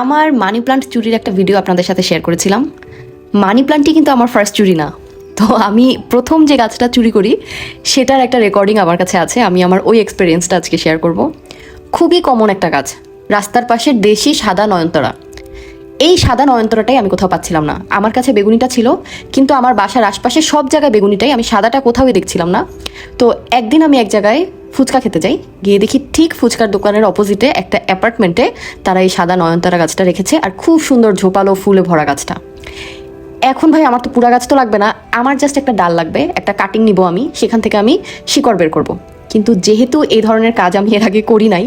আমার money plant চুরির একটা ভিডিও আপনাদের সাথে শেয়ার করেছিলাম। মানি প্লান্টটি কিন্তু আমার ফার্স্ট চুরি না। তো আমি প্রথম যে গাছটা চুরি করি সেটার একটা রেকর্ডিং আমার কাছে আছে। আমি আমার ওই এক্সপিরিয়েন্সটা আজকে শেয়ার করব। খুবই কমন একটা গাছ, রাস্তার পাশে দেশি সাদা নয়নতারা। এই সাদা নয়নতারাটাই আমি কোথাও পাচ্ছিলাম না। আমার কাছে বেগুনিটা ছিল, কিন্তু আমার বাসার আশপাশে সব জায়গায় বেগুনিটাই, আমি সাদাটা কোথাওই দেখছিলাম না। তো একদিন আমি এক জায়গায় ফুচকা খেতে যাই, গিয়ে দেখি ঠিক ফুচকার দোকানের অপোজিটে একটা অ্যাপার্টমেন্টে তারা এই সাদা নয়নতারা গাছটা রেখেছে, আর খুব সুন্দর ঝোপালো ফুলে ভরা গাছটা। এখন ভাই আমার তো পুরা গাছ তো লাগবে না, আমার জাস্ট একটা ডাল লাগবে, একটা কাটিং নিব আমি, সেখান থেকে আমি শিকড় বের করব। কিন্তু যেহেতু এই ধরনের কাজ আমি এর আগে করি নাই,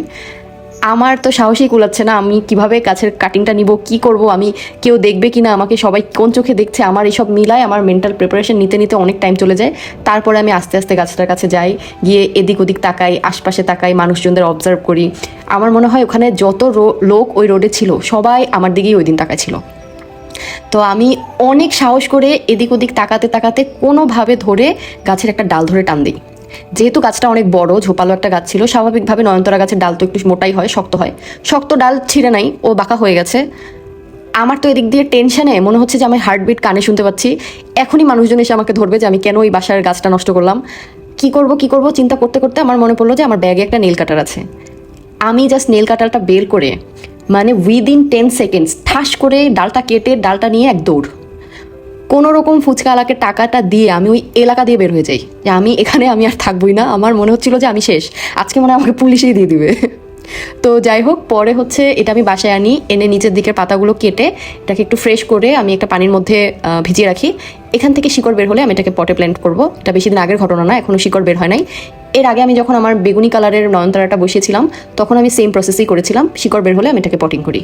আমার তো সাহসই কুলাচ্ছে না। আমি কিভাবে গাছের কাটিংটা নিব, কি করব, আমি কেউ দেখবে কিনা, আমাকে সবাই কোন চোখে দেখছে, আমার এইসব মিলায় আমার মেন্টাল প্রিপারেশন নিতে নিতে অনেক টাইম চলে যায়। তারপরে আমি আস্তে আস্তে গাছটার কাছে যাই, গিয়ে এদিক ওদিক তাকাই, আশপাশে তাকাই, মানুষজনদের অবজার্ভ করি। আমার মনে হয় ওখানে যত লোক ওই রোডে ছিল সবাই আমার দিকেই ওই দিন তাকাইছিল। তো আমি অনেক সাহস করে এদিক ওদিক তাকাতে তাকাতে কোনোভাবে ধরে গাছের একটা ডাল ধরে টান দিই। যেহেতু গাছটা অনেক বড় ঝোপালো একটা গাছ ছিল, স্বাভাবিকভাবে নয়নতারা গাছের ডাল তো একটু মোটাই হয়, শক্ত হয়। শক্ত ডাল ছিঁড়ে নাই, ও বাঁকা হয়ে গেছে। আমার তো এদিক দিয়ে টেনশনে মনে হচ্ছে যে আমি হার্টবিট কানে শুনতে পাচ্ছি। এখনই মানুষজন এসে আমাকে ধরবে যে আমি কেন ওই বাসার গাছটা নষ্ট করলাম। কি করব চিন্তা করতে করতে আমার মনে পড়লো যে আমার ব্যাগে একটা নেল কাটার আছে। আমি জাস্ট নেল কাটারটা বের করে, মানে উইদিন 10 সেকেন্ডস ঠাস করে ডালটা কেটে ডালটা নিয়ে এক দৌড়। কোনো রকম ফুচকাওয়ালাকে টাকাটা দিয়ে আমি ওই এলাকা দিয়ে বের হয়ে যাই, যে আমি আর থাকবোই না। আমার মনে হচ্ছিল যে আমি শেষ, আজকে মনে হয় আমাকে পুলিশেই দিয়ে দিবে। তো যাই হোক, পরে হচ্ছে এটা আমি বাসায় আনি, এনে নিচের দিকের পাতাগুলো কেটে এটাকে একটু ফ্রেশ করে আমি একটা পানির মধ্যে ভিজিয়ে রাখি। এখান থেকে শিকড় বের হলে আমি এটাকে পটে প্ল্যান্ট করব। এটা বেশি দিন আগের ঘটনা না, এখনও শিকড় বের হয় নাই। এর আগে আমি যখন আমার বেগুনি কালারের নয়নতারাটা বসিয়েছিলাম তখন আমি সেম প্রসেসই করেছিলাম, শিকড় বের হলে আমি এটাকে পটিং করি।